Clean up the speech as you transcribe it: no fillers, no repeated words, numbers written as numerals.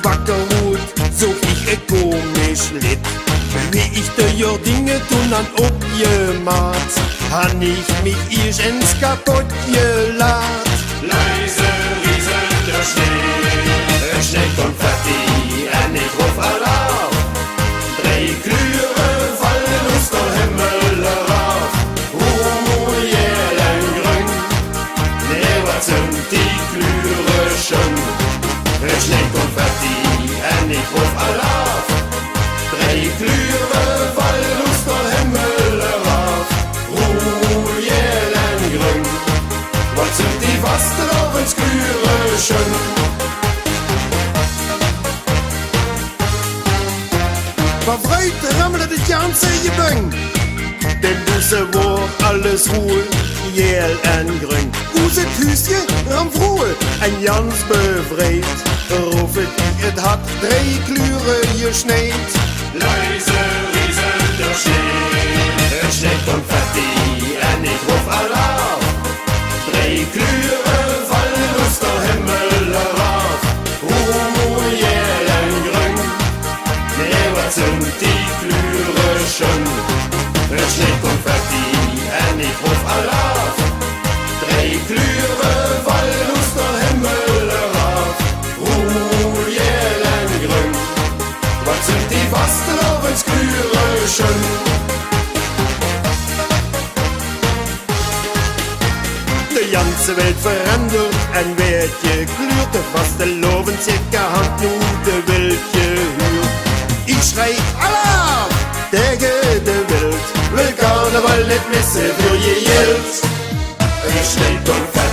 wakker word, zoek ik een komisch lied. Wie ich de dingen toen aan opgemaakt, han ich mich eerst eens kapot gelaat. Leise rieselt der Schnee, es Sjneijt konfettie en ik roep alaaf. 3 kleuren vallen aus der Himmel herab. Geel en groen, nee wat sind die kleuren schön. Es Sjneijt konfettie en ik roep alaaf. 3 kleuren vallen aus der Himmel herab. Geel en groen, wat sind die vastelovenskleuren schön. Van vreugde rammelde het ganze gebang. Denn Busse war alles Ruhe, geel en groen. Aus het huisje ram vroe en Jans bevreed. Rufet het had 3 kleuren gesneed. Leise rieselt der Schnee, es Sjneijt konfettie en ik roep alaaf. 3 kleuren vallen aus der Himmel herab. Geel en groen, nee wat sind die kleuren schön. Es Sjneijt konfettie en ik roep alaaf. 3 kleuren vallen aus der Himmel herab. Geel en groen, wat sind die vastelovenskleuren schön. De ganze Welt verandert en werd gekleurd. De vasteloven circa hand nu de wild gehuurd. Ich schrei alaaf tegen de wild. Wil karneval niet missen voor je geld. Es Sjneijt konfettie